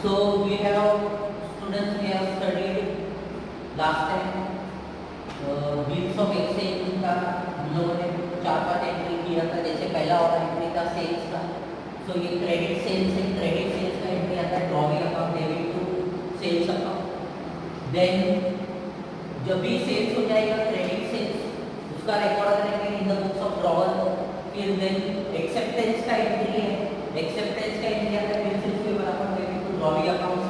So we have students, we have studied last time bills of exchange का हम लोगों ने 4-5 एंट्री किया था। जैसे पहला और एंट्री था सेल्स का। सो ये क्रेडिट सेल्स है, क्रेडिट सेल्स का एंट्री आता है drawing account debit to sales account. Then जब भी सेल्स हो जाएगा क्रेडिट सेल्स उसका रिकॉर्ड करेंगे in the books of drawer. फिर देन एक्सेप्टेंस का एंट्री है, एक्सेप्टेंस का एंट्री आता है bills receivable account debit to drawing account.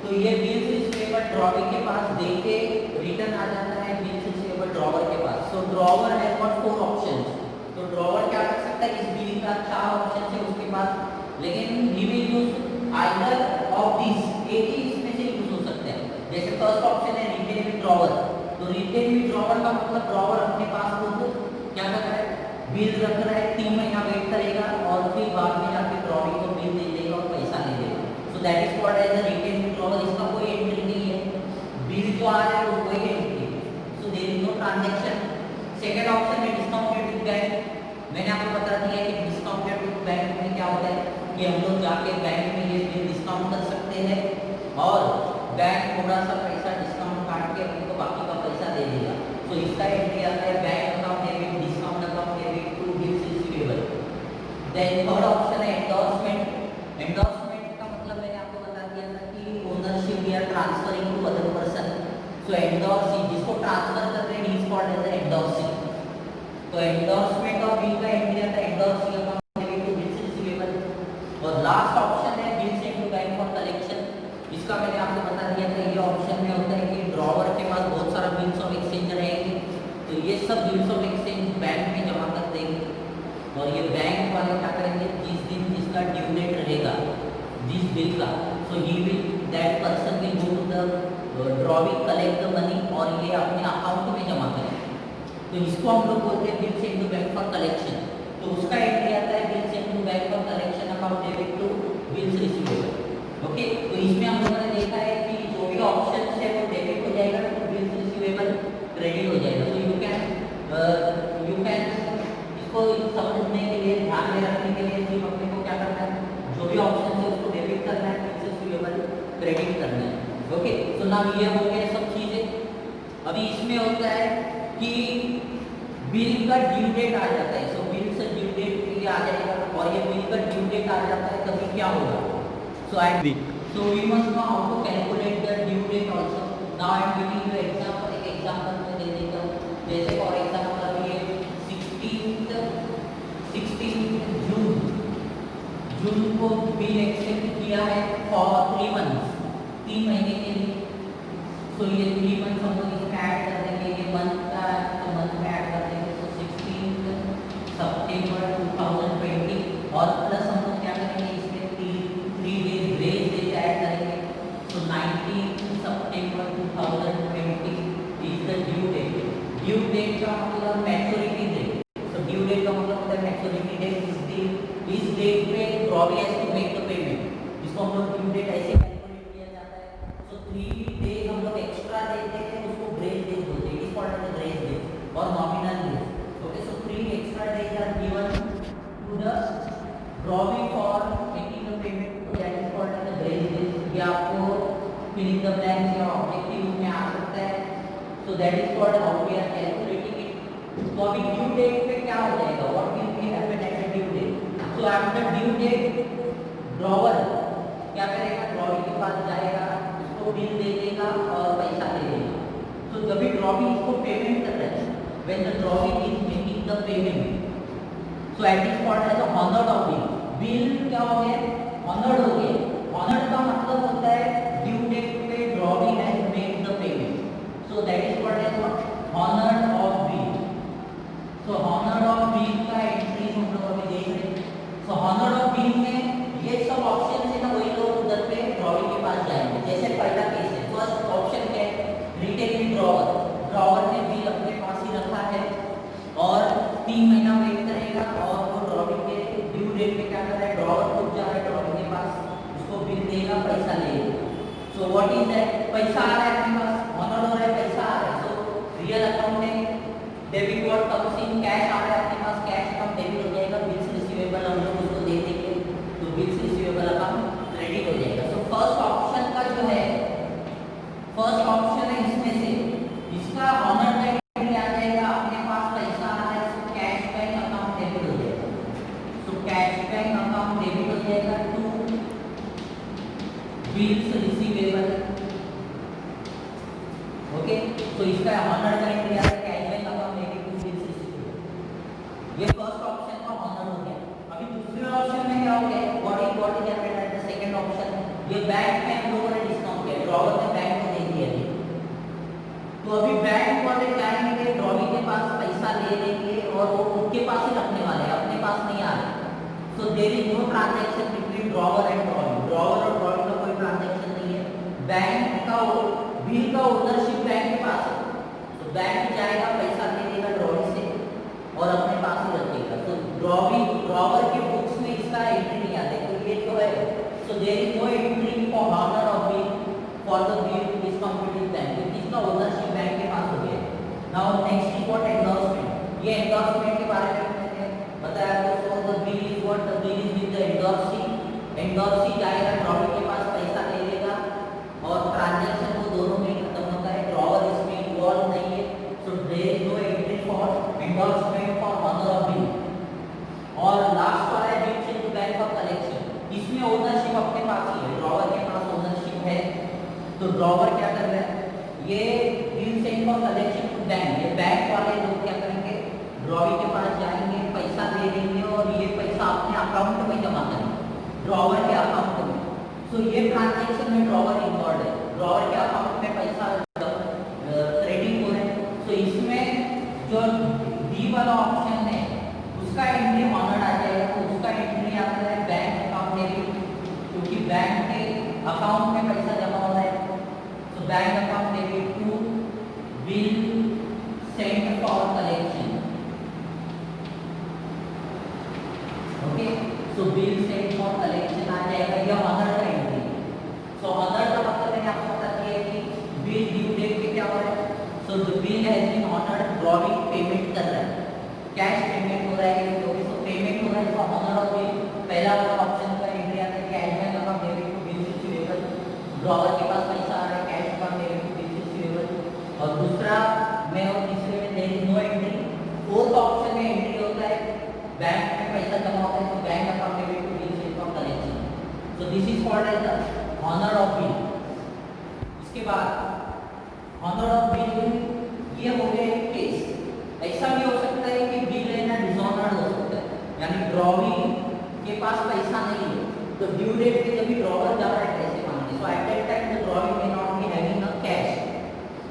तो ये बिल्स रिसीवेबल ड्रॉविंग के पास देके रिटर्न आ जाता है बिल्स रिसीवेबल ड्रॉवर के पास। सो ड्रॉवर हैज गॉट 4 ऑप्शंस। तो ड्रॉवर क्या कर सकता है, इस बिल का 4 ऑप्शन है उसके पास, लेकिन he will use either of this, एक ही इसमें से यूज हो सकते हैं। जैसे फर्स्ट ऑप्शन है रिटेन विथड्रॉवल। तो रिटेन विथड्रॉवल का मतलब ड्रॉवर अपने पास खुद क्या कर रहा है, बिल रख रहा है, 3 महीना वेट करेगा और फिर बाद में जाके ड्रॉविंग को बिल दे देगा और पैसा ले लेगा। So that is called as a retain withdrawal. इसका कोई एंट्री नहीं है, बिल जो आ रहा है वो कोई एंट्री है। So there is no transaction. Second option है डिस्काउंटेड विद बैंक। मैंने आपको बता दिया कि डिस्काउंटेड विद बैंक में क्या होता है कि हम लोग जाके बैंक में ये बिल डिस्काउंट कर सकते हैं और बैंक थोड़ा सा पैसा डिस्काउंट काट के अपने को बाकी का पैसा दे देगा। सो इसका एंट्री आता है bank account debit discount account debit to bills receivable. Then third option है एंडोर्समेंट। एंडोर्समेंट का मतलब मैंने आपको बता दिया था कि ownership we are transferring to other person. So endorsing, जिसको ट्रांसफर कर रहे हैं इज कॉल्ड एज एंडोर्सिंग। तो एंडोर्समेंट ऑफ बिल का एंट्री आता है endorsing account debit to bills receivable. और लास्ट ऑप्शन है bills into bank for collection. इसका मैंने आपको बता दिया था ये ऑप्शन में होता है कि ड्रॉवर के पास बहुत सारा बिल्स ऑफ एक्सचेंज रहेंगे, तो ये सब बिल्स ऑफ एक्सचेंज बैंक में जमा कर देंगे और ये बैंक वाले क्या करेंगे, जिस दिन जिसका ड्यू डेट रहेगा जिस बिल का, so he will that person will go to the drawing collect the money और ये अपने अकाउंट में जमा करेंगे। तो इसको हम लोग बोलते हैं bills into bank for collection. तो उसका एंट्री आता है bills into bank for collection account debit to bills receivable. Okay, तो इसमें हम लोगों ने देखा है कि जो भी ऑप्शन है वो डेबिट हो जाएगा तो बिल्स रिसीवेबल क्रेडिट हो जाएगा। तो यू कैन इसको समझने के लिए, ध्यान में रखने के लिए सिर्फ अपने को क्या करना है, जो भी ऑप्शन है उसको डेबिट करना है, बिल्स रिसीवेबल क्रेडिट करना है। ओके, तो ना ये हो गया सब चीजें। अभी इसमें होता है कि बिल का ड्यू डेट आ जाता है। सो बिल से ड्यू डेट ये आ जाएगा और ये बिल का ड्यू डेट आ जाता है तभी क्या होगा। So we must know how to calculate the due date also. Now I am giving you example. एक एग्जांपल मैं दे देता हूँ। जैसे फॉर एग्जांपल ये 16 जून को बिल एक्सटेंड किया है फॉर 3 मंथ्स, 3 महीने के लिए। सो ये 3 मंथ हम लोग इसमें ऐड कर देंगे, ये मंथ का तो मंथ में ऐड कर देंगे। सो 16 सितंबर 2020 और प्लस हम लोग क्या करेंगे इसमें 3 डेज ग्रेस डेज ऐड करेंगे। So 19 September 2020 is the due date. Due date का मतलब maturity date. So due date का मतलब होता है मैच्योरिटी डेट। इस डेट पे drawer has to make the payment. इसको हम लोग ड्यू डेट ऐसे कैलकुलेट किया जाता है। सो 3 डेज हम लोग एक्स्ट्रा देते हैं, उसको ग्रेस डेज बोलते हैं। It is called as grace days और nominal days. Okay, so 3 extra days are given to the drawing for making the payment. That is called as the grace days. ये आपको filling the blanks या objective में आ सकता है। So that is called how we are calculating it. तो अभी due date पे क्या हो जाएगा, what will be happen at the due date. So after due date drawer क्या करेगा, ड्रॉविंग के पास जाएगा, उसको बिल दे देगा और पैसा दे देगा। सो जब भी ड्रॉविंग इसको पेमेंट कर रहा है, when the drawing is making the payment, so it is called as honoured of bill. Bill क्या हो गया, ऑनर्ड हो गया। ऑनर्ड का मतलब होता है ड्यू डेट पे drawing has made the payment. So that is called as honoured of bill. So honoured of bill का एंट्री हम लोग अभी देख रहे हैं। सो ऑनर्ड ऑफ बिल में ये सब ऑप्शन है ना, वही लोग उधर पे ड्रॉविंग के पास जाएंगे। जैसे पहला केस है, फर्स्ट ऑप्शन क्या है, रिटेन विथड्रॉवल। ड्रॉवर ने बिल अपने पास ही रखा है और 3 महीना वेट करेगा और वो ड्रॉविंग के ड्यू डेट पे क्या कर रहा है, ड्रॉवर खुद जा रहा है ड्रॉविंग के पास, उसको बिल देगा, पैसा लेगा। सो व्हाट इज दैट, पैसा आ रहा है अपने पास, ऑनर हो रहा है, पैसा आ रहा है। सो रियल अकाउंट में debit what comes in, cash आ रहा है अपने पास, कैश अकाउंट डेबिट हो जाएगा। बिल्स रिसीवेबल हम लोग उसको दे देंगे तो बिल्स रिसीवेबल अकाउंट क्रेडिट हो जाएगा। Bills receivable. ओके, तो इसका ऑनर का एंट्री आता है cash bank account debit to bills receivable. ये फर्स्ट ऑप्शन का ऑनर हो गया। अभी दूसरे ऑप्शन में क्या हो गया, what is happened at the second option, ये बैंक में हम लोगों ने डिस्काउंट किया, ड्रॉवर ने बैंक को दे दिया है। तो अभी बैंक वाले जाएंगे ड्रॉवी के पास पैसा ले लेंगे और वो उनके पास ही रखने वाले हैं, अपने पास नहीं आ रहे। So there is no transaction between drawer and drawee, drawer और ड्रॉवी का कोई ट्रांजैक्शन नहीं है। बैंक का बिल का ओनरशिप बैंक के पास है, तो बैंक जाएगा पैसा ले लेगा ड्रॉवी से और अपने पास ही रखेगा। तो ड्रॉवर के बुक्स में इसका एंट्री नहीं आता, तो ये जो है, so there is no entry for honour of bill for the bill is completed bank, इसका ओनरशिप बैंक के पास हो गया। Now next is what, endorsement. ये एंडोर्समेंट के बारे में मैंने बताया आपको। So the bill is what, the bill is with the endorsee, endorsee जाएगा ड्रॉवर के पास पैसा ले लेगा और ट्रांजैक्शन वो दोनों में खत्म होता है, ड्रॉवर इसमें इन्वॉल्व नहीं है। So there is no entry for endorsement for honour of bill. और लास्ट वाला है bill send to bank for collection, इसमें ओनरशिप अपने पास ही है, ड्रॉवर के पास ओनरशिप है। तो ड्रॉवर क्या कर रहा है, ये bill send for collection to bank, ये बैंक वाले लोग क्या करेंगे, ड्रॉवी के पास जाएंगे, पैसा दे देंगे और ये पैसा अपने अकाउंट में जमा करेंगे, ड्रॉवर के अकाउंट में। सो ये ट्रांजैक्शन में ड्रॉवर इन्वॉल्व है, ड्रॉवर के अकाउंट में पैसा क्रेडिट हो रहा है। सो इसमें जो डी वाला ऑप्शन है उसका एंट्री ऑनर आ जाएगा, तो उसका एंट्री आता है बैंक अकाउंट डेबिट, क्योंकि बैंक के अकाउंट में पैसा जमा हो रहा है। So bank account debit to bill send for collection. Okay, so bill send for collection आ जाएगा, यह ऑनर का एंट्री। सो ऑनर का मतलब मैंने आपको बता दिया कि बिल ड्यू डेट पे क्या हो रहा है। So the bill has been honoured, drawee payment कर रहा है, कैश पेमेंट हो रहा है, तो पेमेंट हो रहा है, तो ऑनर ऑफ बिल पहला वाला ऑप्शन का एंट्री आता है cash bank account debit to bill receivable, drawer के पास पैसा आ रहा है, cash account debit to bill receivable. और दूसरा में और तीसरे में there is no entry. Fourth option में एंट्री होता है बैंक में पैसा जमा होता है, तो bank account debit to bill send for collection. So this is called as the honour of bill. इसके बाद ऑनर ऑफ बिल ये हो गया एक केस। ऐसा भी हो सकता है कि बिल है ना डिसऑनर्ड हो सकता है, यानी ड्रॉवी के पास पैसा नहीं है, तो ड्यू डेट पे जब भी ड्रॉवर जा रहा है पैसे मांगने, so at that time the drawee may not be having a cash,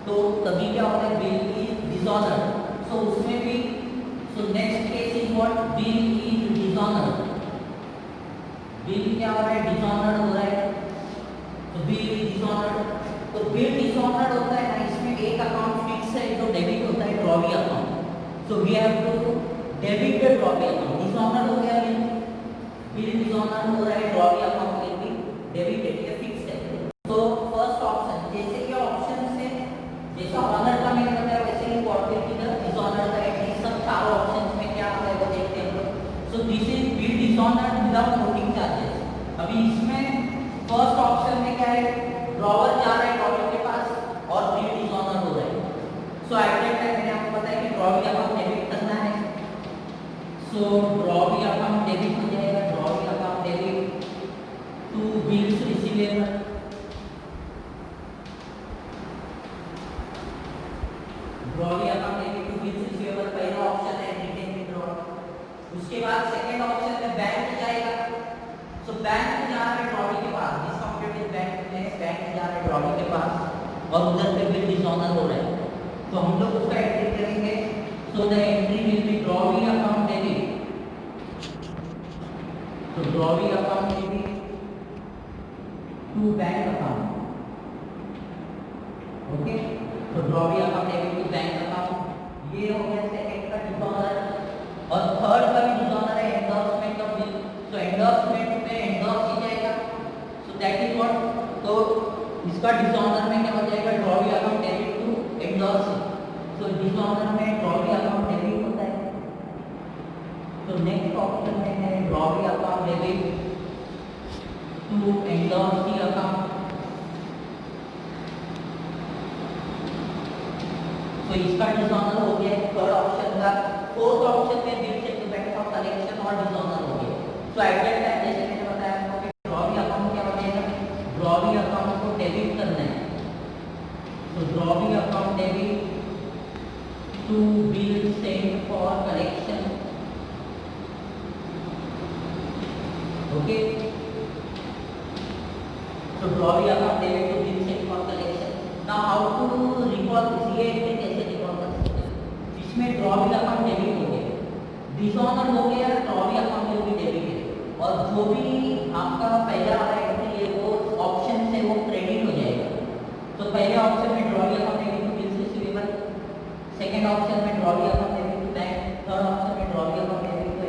तो तभी क्या होता है, बिल इज डिसऑनर्ड। सो उसमें भी, so next case is what, bill is dishonoured. Bill क्या हो रहा है, डिसऑनर्ड हो रहा है, तो बिल इज डिसऑनर्ड। तो बिल डिसऑनर्ड होता है ना, इसमें एक अकाउंट फिक्स है जो डेबिट होता है, drawee account. So we have to debit the drawee account. Dishonoured हो गया बिल डिसऑनर्ड हो रहा है, drawee account will be debited, ये फिक्स है। तो फर्स्ट ऑप्शन, जैसे ये ऑप्शन से जैसा ऑनर का मैंने बताया वैसे ही क्वार्टर द डिसऑनर्ड का एटलीस्ट सब चारों ऑप्शंस में क्या आता है वो देखते हैं हम लोग। सो this is bill dishonoured without noting charges. अभी इसमें फर्स्ट ऑप्शन में क्या है, ड्रॉवर जा रहा है ड्रॉवर के पास और बिल डिसऑनर्ड हो रहा है। सो एट दैट टाइम मैंने आपको बताया कि ड्रॉवी अकाउंट डेबिट करना है। सो ड्रॉवी अकाउंट डेबिट हो जाएगा, drawee account debit to bills receivable. Drawee account debit to bills receivable पहला ऑप्शन है, रिटेन विड्रॉ। उसके बाद सेकंड ऑप्शन में बैंक जाएगा। सो बैंक जा रहा है ड्रॉवी के पास, दिस कंप्लीटेड बैंक में बैंक जा रहा है ड्रॉवी के पास और उधर पे बिल डिसऑनर हो रहा है, तो हम लोग उसका एंट्री करेंगे। So the entry will be drawee account debit, तो drawee account debit to bank account. Okay, तो drawee account debit to bank account, ये हो गया सेकंड का डिसऑनर। और थर्ड का भी डिसऑनर है, एंडोर्समेंट ऑफ बिल। तो एंडोर्समेंट में एंडोर्स ही जाएगा, सो दैट इज व्हाट, तो इसका डिसऑनर में क्या हो जाएगा, drawee account debit to endorsing. So dishonour में ड्रॉवी अकाउंट डेबिट होता है, तो नेक्स्ट ऑप्शन में है drawee account debit to endorsee account. तो इसका डिसऑनर हो गया थर्ड ऑप्शन का। फोर्थ ऑप्शन में bill send to bank for collection और डिसऑनर हो गया। सो एट दैट टाइम जैसे मैंने बताया आपको कि ड्रॉवी अकाउंट क्या हो जाएगा, drawee account debit to bill sent for collection. Okay, so drawing account debit to bill sent for collection. Now how to recall this? ये entry कैसे recall कर सकते हैं? इसमें drawing account debit हो गया, डिसऑनर हो गया, drawing account में भी debit है, और जो भी आपका पहला एंट्री है वो ऑप्शन से वो क्रेडिट हो जाएगा। तो पहले ऑप्शन में drawing account debit to bills receivable, second option में drawing account debit to bank, third option में drawing account debit to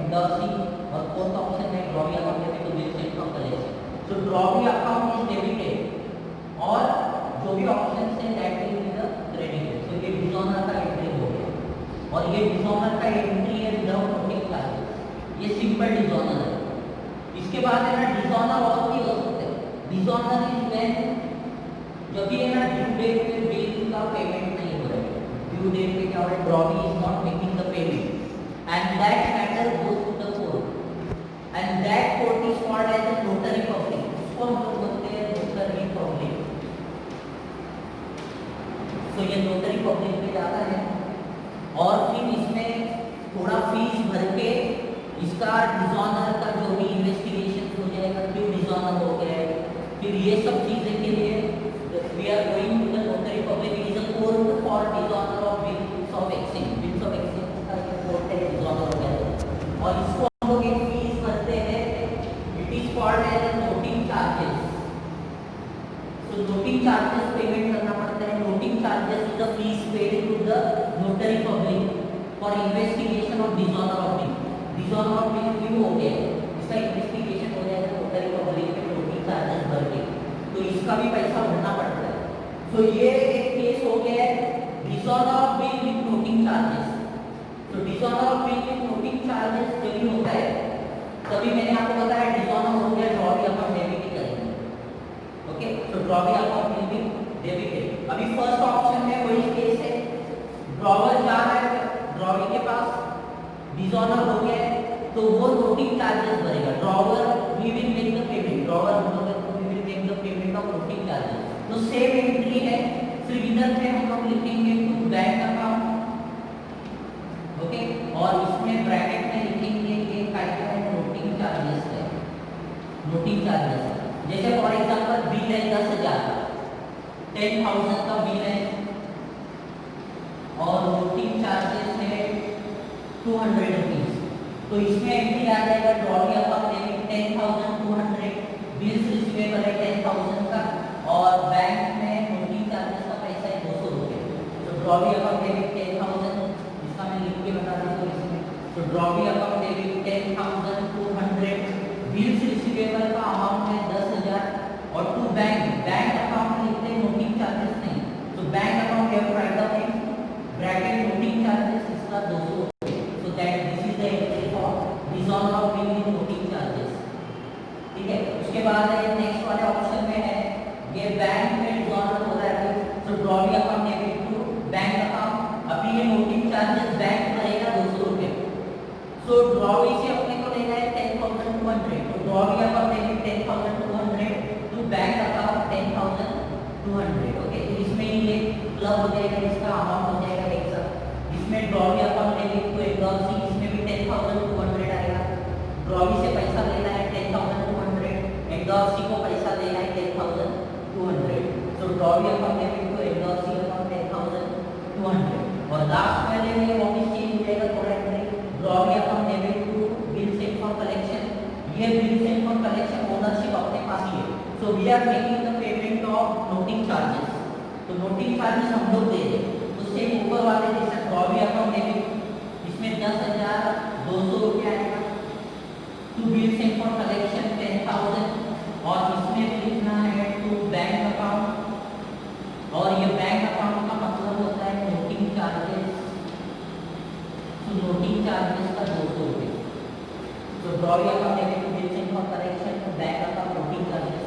endorsing, और फोर्थ ऑप्शन में drawing account debit to bills sent for collection. So drawing account is debited और जो भी option say that will be the credit. तो ये dishonour का entry हो गया, और ये डिसऑनर का एंट्री है विदाउट नोटिंग चार्जेस, ये सिंपल डिसऑनर है। इसके बाद है ना डिसऑनर और भी हो सकते हैं। डिसऑनर इज व्हेन जब भी है ना ड्यू डेट पे बिल का पेमेंट नहीं हो रहा है, ड्यू डेट पे क्या हो रहा है, drawee is not making the payment and that matter goes to the court and that court is called as a notary public. उसको हम लोग बोलते हैं नोटरी पब्लिक। तो ये नोटरी पब्लिक पे जाता है और फिर इसमें थोड़ा फीस भर के इसका डिसऑनर का जो भी इन्वेस्टिगेशन हो जाएगा, क्यों डिसऑनर हो गया है, फिर ये सब चीज़ें के लिए we are going to the notary public. Is a court for dishonour of bills of exchange. Bills of exchange का ये कोर्ट है, डिसऑनर हो गया और इसको हम लोग एक फीस भरते हैं, it is called as noting charges. तो नोटिंग चार्जेस पेमेंट करना पड़ता है। Noting charges is the fees paid to the notary public for investigation of dishonour of bill. Dishonour of bill क्यों हो गया, इसका इन्वेस्टिगेशन हो जाएगा नोटरी पब्लिक में नोटिंग चार्जेस भर के, तो इसका भी पैसा भरना पड़ता है। तो ये एक केस हो गया है dishonour of bill with noting charges. तो dishonour of bill with noting charges जब भी होता है तभी मैंने आपको बताया डिसऑनर हो गया, ड्रॉवी अकाउंट डेबिट करेंगे। ओके, तो drawee account will be debited. अभी फर्स्ट ऑप्शन में वही केस है, ड्रॉवर जा रहा है ड्रॉवी के पास, डिसऑनर हो गया है तो वो नोटिंग चार्जेस भरेगा। Drawer we will make the payment, drawer हम लोग we will make the payment of noting charges. तो सेम एंट्री है, सिर्फ इधर पे हम लोग लिखेंगे टू बैंक अकाउंट, ओके, और इसमें ब्रैकेट में लिखेंगे ये क्या है, नोटिंग चार्जेस है, नोटिंग चार्जेस। जैसे फॉर एग्जांपल बिल है 10,000 का, 10,000 का बिल है और नोटिंग चार्जेस है 200 रुपीज। तो इसमें एंट्री आ जाएगा drawee account debit 10,200, bills receivable है 10,000 का और बैंक में नोटिंग चार्जेस का पैसा है 200 रुपये। तो ड्रॉवी अकाउंट डेबिट 10,000, इसका मैं लिख के बता देता हूँ इसमें। तो drawee account debit 10,200, bills receivable का अमाउंट है 10,000 और टू बैंक, बैंक अकाउंट में लिखते हैं नोटिंग चार्जेस नहीं, तो bank account have write down in bracket noting charges इसका 200 रुपये। So that this is the entry for dishonour of bill with noting charges. ठीक है, उसके बाद है नेक्स्ट वाले ऑप्शन में है ये बैंक में डिसऑनर हो रहा है, तो drawee account debit to bank account. अभी ये नोटिंग चार्जेस बैंक भरेगा 200 रुपये, सो ड्रॉवी से अपने को लेना है 10,200, तो drawee account debit 10,200 to bank account 10,200। Okay, तो इसमें ये क्लब हो जाएगा, इसका अमाउंट हो जाएगा एक साथ। इसमें drawee account debit to endorsing, इसमें भी 10,200 आएगा। ड्रॉवी से पैसा लेना है 10,200, एंडोर्सिंग को पैसा देना है 10,200। तो drawee account debit to endorsing account 10,200 और लास्ट वाले में वापस चेंज हो जाएगा थोड़ा entry, drawee account debit to bill sent for collection. ये bill sent for collection ownership अपने पास ही है, so we are making the payment of noting charges. तो नोटिंग चार्जेस हम लोग दे रहे हैं, तो सेम ऊपर वाले जैसे ड्रॉवी अकाउंट डेबिट, इसमें 10,200 रुपये आएगा, to bill sent for collection 10,000 और इसमें भी लिखना है टू बैंक अकाउंट और ये बैंक अकाउंट का मतलब होता है नोटिंग चार्जेस, तो नोटिंग चार्जेस का 200 रुपये। तो drawee account debit to bill sent for collection to bank account noting charges.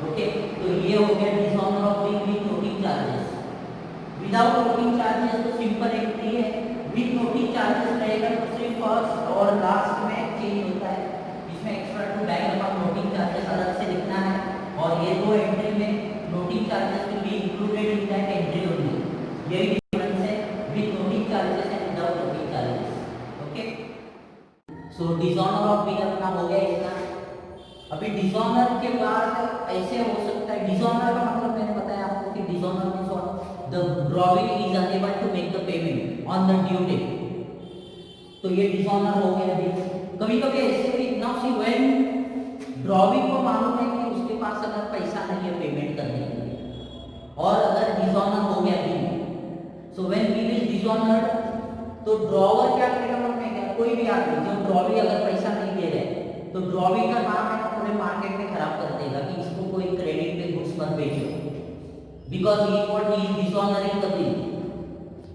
Okay, तो ये हो गया dishonour of bill with noting charges. Without noting charges तो सिंपल एंट्री है, विद नोटिंग चार्जेस रहेगा तो सिर्फ फर्स्ट और लास्ट में चेंज होता है, इसमें extra to bank account noting charges अलग से लिखना है और ये दो एंट्री में noting charges will be included in that entry अभी डिसऑनर के बाद ऐसे हो सकता है, डिसऑनर का मतलब मैंने बताया आपको कि dishonour means what, the drawee is unable to make the payment on the due date, तो ये डिसऑनर हो गया बिल। कभी कभी ऐसे भी नाउ सी व्हेन ड्रॉवी को मालूम है कि उसके पास अगर पैसा नहीं है पेमेंट करने के लिए और अगर डिसऑनर हो गया bill, so when bill is dishonoured तो ड्रॉवर क्या करेगा मालूम है क्या, कोई भी आदमी जो ड्रॉवी अगर पैसा नहीं दे रहे तो ड्रॉवी का नाम है पूरे मार्केट में खराब कर देगा कि इसको कोई क्रेडिट पे गुड्स मत बेचो, because he what he is dishonouring the bill.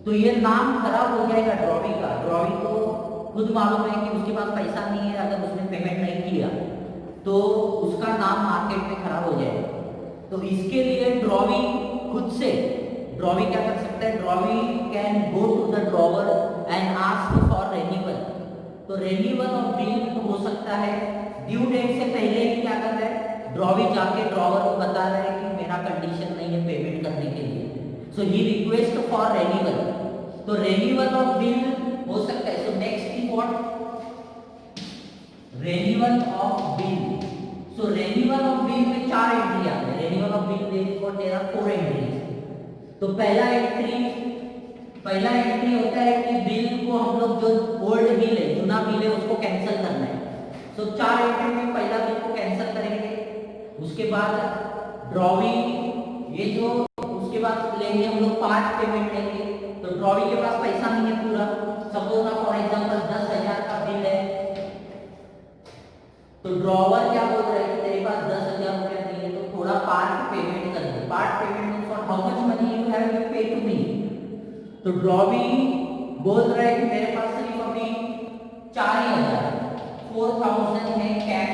तो ये नाम खराब हो जाएगा ड्रॉवी का। ड्रॉवी को खुद मालूम है कि उसके पास पैसा नहीं है, अगर उसने पेमेंट नहीं किया तो उसका नाम मार्केट में खराब हो जाएगा। तो इसके लिए ड्रॉवी खुद से, ड्रॉवी क्या कर सकता है, drawee can go to the drawer and ask for renewal. तो रेन्यूअल ऑफ बिल हो सकता है ड्यू डेट से पहले ही क्या कर रहा है, ड्रॉवी जाके ड्रॉवर को बता रहा है कि मेरा कंडीशन नहीं है पेमेंट करने के लिए, so he request for renewal. तो रेन्यूअल ऑफ बिल हो सकता है। So next is what, renewal of bill. So renewal of bill में 4 एंट्री आते हैं। Renewal of bill there are 4 entries. तो पहला एंट्री होता है कि बिल को हम लोग जो ओल्ड बिल है, जुना बिल है, उसको कैंसिल करना है। तो 4 एंट्री में पहला बिल को कैंसिल करेंगे, उसके बाद ड्रॉवी, ये जो उसके बाद लेंगे हम लोग पार्ट पेमेंट लेंगे। तो ड्रॉवी के पास पैसा नहीं है पूरा, सपोज ना फॉर एग्जांपल 10,000 का बिल है, तो ड्रॉवर क्या बोल रहा है कि तेरे पास 10,000 रुपया नहीं है, तो थोड़ा पार्ट पेमेंट कर दे। Part payment for how much money you have you pay to me. तो ड्रॉवी बोल रहा है कि मेरे पास सिर्फ अभी 4,000 4,000 है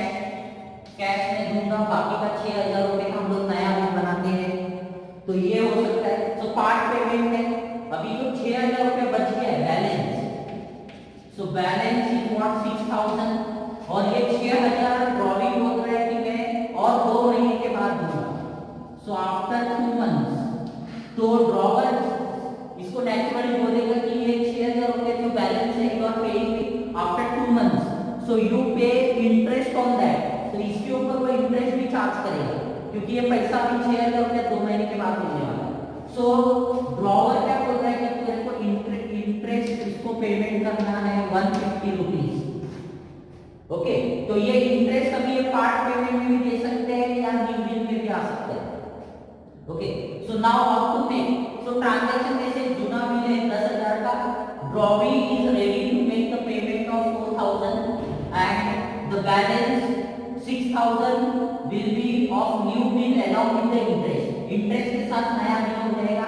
कैश में दूंगा, बाकी का 6,000 रुपये हम लोग नया बिल बनाते हैं। तो ये हो सकता है। तो पार्ट पेमेंट में अभी जो 6,000 रुपये बच गया है balance, so balance is what 6,000, और ये 6,000 ड्रॉवी बोल रहा है कि मैं और 2 महीने के बाद दूंगा। सो आफ्टर 2 मंथ्स, तो ड्रॉवर इसको नेचुरली बोलेगा कि ये 6,000 रुपये जो बैलेंस है you are paying after 2 months, so you pay interest on that. तो इसके ऊपर वो इंटरेस्ट भी चार्ज करेगा क्योंकि ये पैसा भी 6,000 रुपये 2 महीने के बाद मिलने वाला है। सो ड्रॉवर क्या बोल रहा है कि तेरे को इंटरेस्ट इसको पेमेंट करना है 150 रुपीज। ओके, तो ये इंटरेस्ट अभी ये पार्ट पेमेंट में भी दे सकते हैं या न्यू बिल में भी आ सकते हैं। Okay, so now how to make, so transaction में से जुना बिल है 10,000 का, drawee is ready to make the payment of 4,000 and the balance 6,000 will be of new bill along with the interest। Interest के साथ नया बिल हो जाएगा,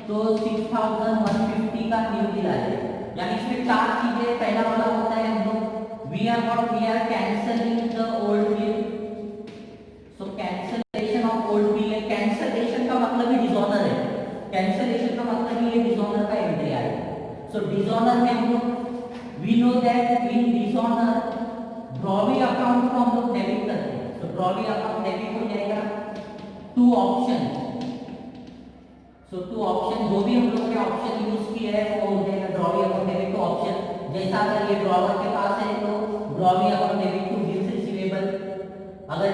तो 6,150 का न्यू बिल आ जाएगा। यानी इसमें 4 चीजें, पहला वाला होता है हम लोग we are cancelling the old bill। so cancellation of old bill है। cancellation का मतलब ही डिसऑनर है, cancellation का मतलब ही ये डिसऑनर का एंट्री आएगा। so डिसऑनर में हम लोग we know that in dishonor drawee account को हम लोग डेबिट करते हैं। तो ड्रॉवी अकाउंट डेबिट हो जाएगा 2 ऑप्शन। सो 2 ऑप्शन जो भी हम लोग ने ऑप्शन यूज किया है वो हो जाएगा drawee account debit to option. जैसा अगर ये ड्रॉवर के पास है तो drawee account debit to bills receivable, अगर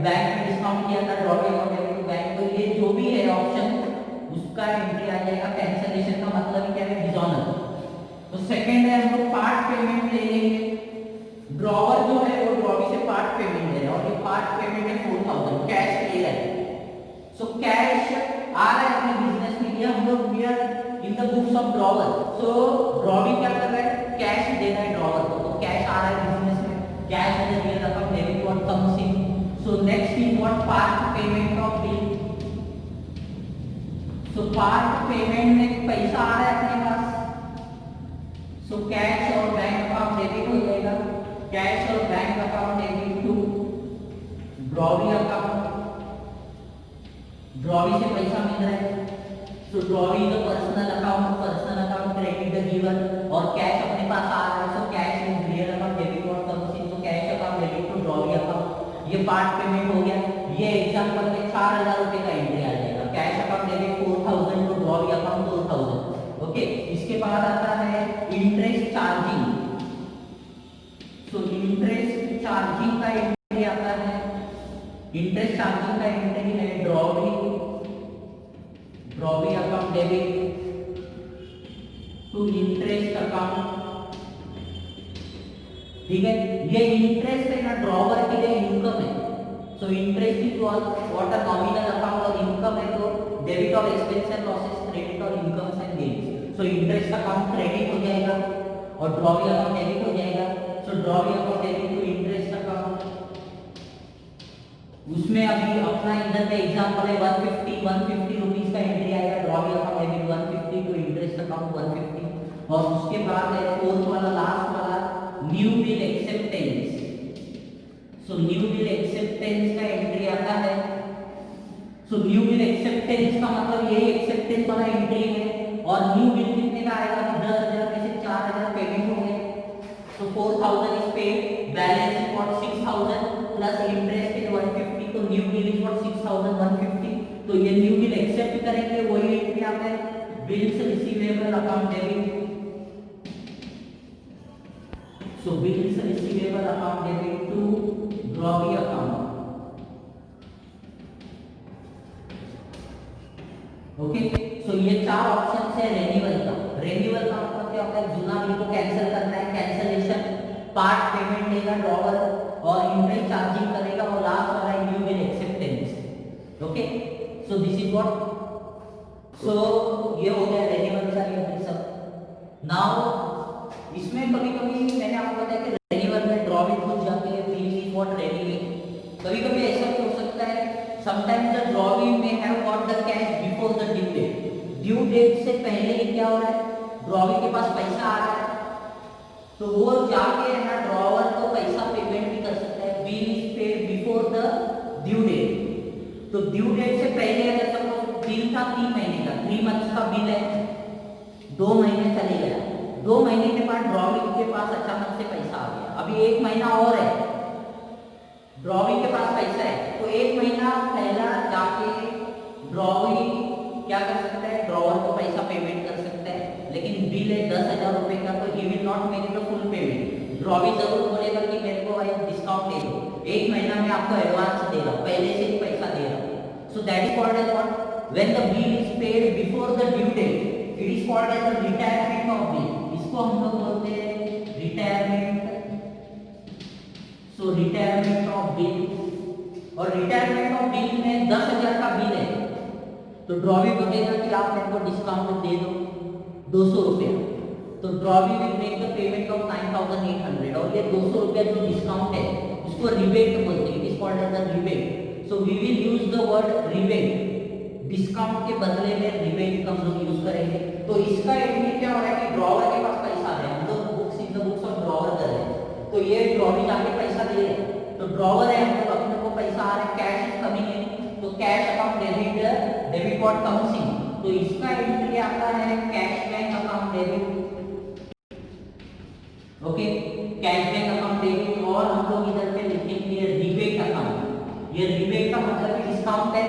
बैंक में डिस्काउंट किया था drawee account debit to bank. तो ये जो भी है ऑप्शन उसका एंट्री आ जाएगा। कैंसिलेशन का मतलब क्या है, डिसऑनर। तो सेकंड है हम लोग पार्ट पेमेंट ले लेंगे। ड्रॉवर जो है वो ड्रॉवी से पार्ट पेमेंट ले रहा है और ये पार्ट पेमेंट है 4,000 कैश ले रहा है। सो कैश आ रहा है अपने बिजनेस में, ये हम लोग we are in the books of drawer. So drawee क्या कर रहा है, कैश दे रहा है ड्रॉवर को। तो कैश आ रहा है बिजनेस में, कैश है real account debit what comes in. So next is what part payment of bill. So part payment में पैसा आ रहा है अपने पास, सो कैश और बैंक अकाउंट डेबिट हो जाएगा। कैश और bank account debit to drawee account, drawee से पैसा मिल रहा है। So drawee the personal account credit the given, और कैश अपने पास आ रहा है। So cash is real account debit what comes in. So cash account debit to drawee account, ये पार्ट पेमेंट हो गया। ये एग्जांपल में 4,000 रुपए का एंट्री आ जाएगा। Cash account debit 4,000 to drawee account 4,000। Okay, इसके बाद आता है interest charging. So interest charging का एंट्री आता है इंटरेस्ट चार्जिंग का एंट्री है drawee account debit to interest account. ठीक है, ये इंटरेस्ट है ना ड्रॉवर के लिए इनकम है। So interest is what a nominal account और इनकम है तो डेबिट और एक्सपेंस एंड लॉसेस, क्रेडिट और incomes and gains. So interest account credit हो जाएगा और ड्रॉवी अकाउंट डेबिट हो जाएगा। So drawee account debit to interest account, उसमें अभी अपना इधर का एग्जांपल है 150 रुपीस का एंट्री आएगा, drawee account debit 150 to interest account 150। और उसके बाद है फोर्थ वाला लास्ट वाला new bill acceptance. So new bill acceptance का एंट्री आता है। सो न्यू बिल एक्सेप्टेंस का मतलब ये एक्सेप्टेंस वाला एंट्री है और न्यू बिल कितने का आएगा कि 10,000 में से 4,000 पेमेंट हो गए। सो 4,000 is paid, balance is what 6,000 plus interest is 150, तो न्यू बिल इज व्हाट 6,150। तो ये न्यू बिल एक्सेप्ट करेंगे, वही एंट्री आता है bills receivable account debit. So bills receivable account debit to drawee account. Okay, so ये चार ऑप्शन है रेन्यूअल का। रेन्यूअल का मतलब क्या होता है, जुना बिल को कैंसिल करना है, कैंसिलेशन, पार्ट पेमेंट लेगा ड्रॉवर और इंटरेस्ट चार्जिंग करेगा और लास्ट वाला है new bill acceptance. Okay, so this is what, so ये हो गया रेन्यूअल का ये सब। नाउ इसमें कभी-कभी मैंने आपको बताया कि रेन्यूअल में ड्रॉविंग भूल जाते हैं, बिल इज व्हाट रेन्यूइंग। कभी-कभी ऐसा भी हो सकता है, sometimes the drawing may have got the cash before the due date. Due date से पहले ही क्या हो रहा है, ड्रॉविंग के पास पैसा आ रहा है तो वो जाके है ना ड्रॉवर को पैसा पेमेंट भी कर सकता है। Bill is paid before the due date. तो ड्यू डेट से पहले अगर सपोज बिल था 3 महीने का, 3 मंथ्स का बिल है, 2 महीने चले गया, 2 महीने के बाद ड्रॉविंग के पास अचानक से पैसा आ गया, अभी 1 महीना और है, ड्रॉविंग के पास पैसा है तो 1 महीना पहला जाके ड्रॉविंग क्या कर सकता है, ड्रॉवर को पैसा पेमेंट कर सकता है। लेकिन बिल है 10,000 रुपए का तो he will not make the full payment. Drawing जरूर बोलेगा कि मेरे को भाई डिस्काउंट दे दो, 1 महीना में आपको एडवांस दे रहा हूँ, पहले से ही पैसा दे रहा हूँ। So that is called as what, when the bill is paid before the due date it is called as the retirement of bill. इसको हम लोग बोलते हैं retirement. So retirement of bill, और रिटायरमेंट ऑफ बिल में 10,000 का bill है तो ड्रॉवी बोलेगा कि आप मेरे को डिस्काउंट दे दो 200 रुपया, तो drawee will make the payment of 9,800 और ये 200 रुपया जो डिस्काउंट है उसको रिबेट बोलते हैं, it is called as the rebate. So we will use the word rebate, discount के बदले में रिबेट का हम लोग यूज करेंगे। तो इसका एंट्री क्या हो रहा है कि ड्रॉवर के पास पैसा है, हम लोग books in the books of drawer कर रहे हैं तो ये ड्रॉवी जाके पैसा दे रहे हैं, तो ड्रॉवर है हम लोग अपने को पैसा आ रहा है, कैश इज कमिंग इन, तो cash account debit what comes इन, तो इसका एंट्री आता है cash bank account debit. Okay, cash bank account debit, और हम लोग इधर पे लिखेंगे रिबेट अकाउंट। ये रिबेट का मतलब डिस्काउंट है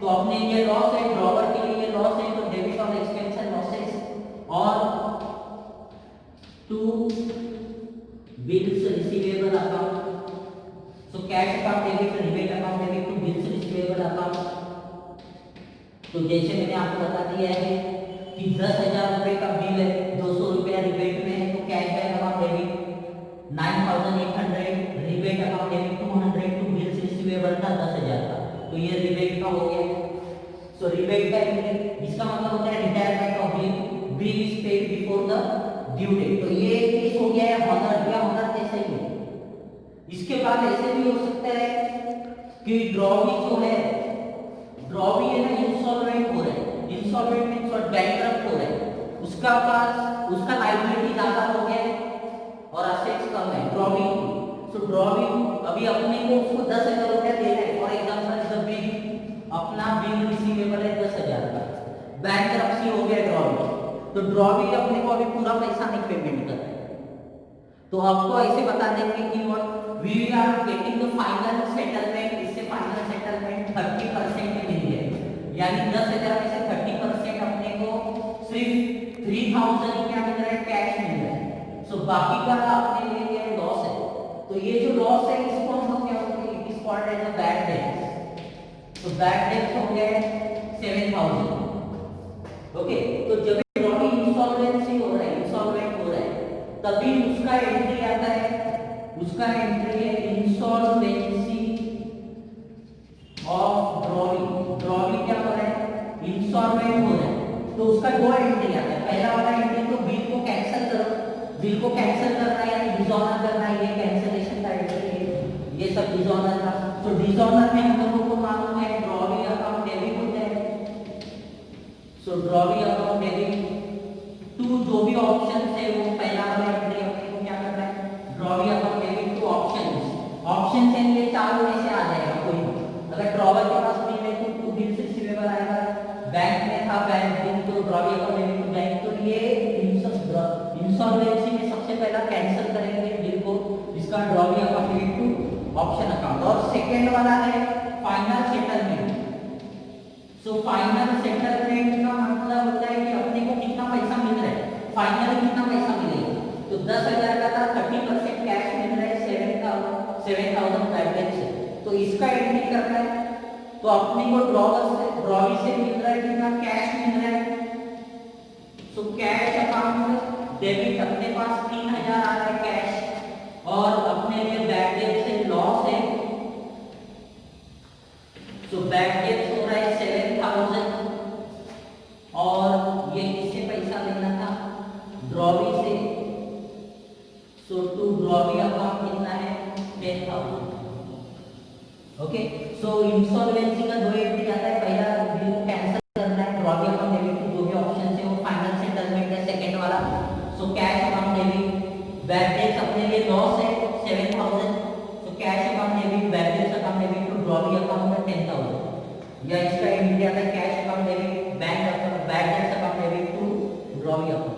तो अपने ये लॉस है, ड्रॉवर के लिए ये लॉस है तो डेबिट और एक्सपेंस एंड लॉसेस, और to bills receivable account. So cash account debit, rebate account debit to bills receivable account. तो जैसे मैंने आपको बता दिया है कि 10,000 रुपए का बिल है, 200 रुपया रिबेट में है तो cash bank account debit 9,800, rebate account debit 200 to bills receivable था 10,000 का, तो ये रिबेट का हो गया। सो रिबेट का इसका मतलब होता है retirement of bill, bill is paid before the due date. तो ये केस हो गया है हॉनर या हॉनर जैसे ही है। इसके बाद ऐसे भी हो सकता है कि ड्रॉवी जो है, ड्रॉवी है ना इंसॉल्वेंट हो रहा है, इंसॉल्वेंट मींस व्हाट, बैंकरप्ट हो रहा है, उसका पास उसका लायबिलिटी ज्यादा हो गया है और असेट्स कम है ड्रॉवी। सो ड्रॉवी अभी अपने को उसको 10,000 रुपया दे रहे हैं, फॉर एग्जांपल द बिल, अपना बिल रिसीवेबल है 10,000 का, बैंकरप्सी हो गया ड्रॉवी, तो ड्रॉवी अपने को अभी पूरा पैसा नहीं पेमेंट कर रहा है, तो आपको ऐसे बता देंगे कि what we are getting the final settlement, इससे फाइनल सेटलमेंट 30% में मिल जाएगा, यानी 10,000 में से 30% अपने को सिर्फ 3,000 क्या मिल रहा है, कैश मिल रहा है। सो बाकी का अपने लिए लॉस है, तो ये जो लॉस है इसको हम लोग क्या बोलते हैं, it is called as a bad debt. तो बैड डेट हो गया 7,000। ओके, तो जब ड्रॉवी इंसॉल्वेंसी हो रहा है, इंसॉल्वेंट हो रहा है, तभी उसका एंट्री आता है, उसका एंट्री है इंसॉल्वेंसी ऑफ ड्रॉवी। ड्रॉवी क्या हो रहा है, इंसॉल्वेंट हो रहा है, तो उसका दो एंट्री आता है। पहला वाला एंट्री तो बिल को कैंसिल करो, बिल को कैंसिल करना है यानी डिसऑनर करना है, ये कैंसिलेशन का एंट्री है, ये सब डिसऑनर का। तो डिसऑनर में हम लोगों को मालूम है ड्रॉवी अकाउंट डेबिट होता है। So drawee account debit to जो भी ऑप्शन है वो पहला वाला एंट्री अपने को क्या करना है, drawee account debit two options. Option से ये चारों में से आ जाएगा कोई भी। अगर ड्रॉवर के पास बिल है तो टू बिल रिसीवेबल आएगा, बैंक में था बैंक बिल तो drawee account debit to bank. तो ये इंसॉल्वेंसी में सबसे पहला कैंसिल करेंगे बिल को, इसका drawee account debit to option account. और सेकंड वाला है final settlement. So final settlement का मतलब होता है कि अपने को कितना पैसा मिल रहा है, फाइनल कितना पैसा मिलेगा। तो 10,000 का था, 30% कैश मिल रहा है 7,000 बैलेंस से, तो इसका एंट्री करना है। तो अपने को ड्रॉवी से मिल रहा है कितना, कैश मिल रहा है। सो कैश अकाउंट डेबिट अपने पास 3,000 आ रहा है कैश, और अपने लिए बैड डेट से लॉस है। सो बैड डेट हो रहा है 7,000, और ये किससे पैसा लेना था, ड्रॉवी से। सो टू ड्रॉवी अकाउंट कितना है 10,000। ओके, सो इंसॉल्वेंसी का दो एंट्री आता है, पहला बिल को कैंसिल करना है, ड्रॉवी अकाउंट डेबिट जो भी ऑप्शन है वो फाइनल सेटलमेंट है सेकंड वाला। So cash account debit, bad debts अपने लिए लॉस है 7,000, so cash account debit bad debts account debit to drawee account में 10,000, या इसका एंट्री आता है cash account debit bank bad debts account debit to drawee account.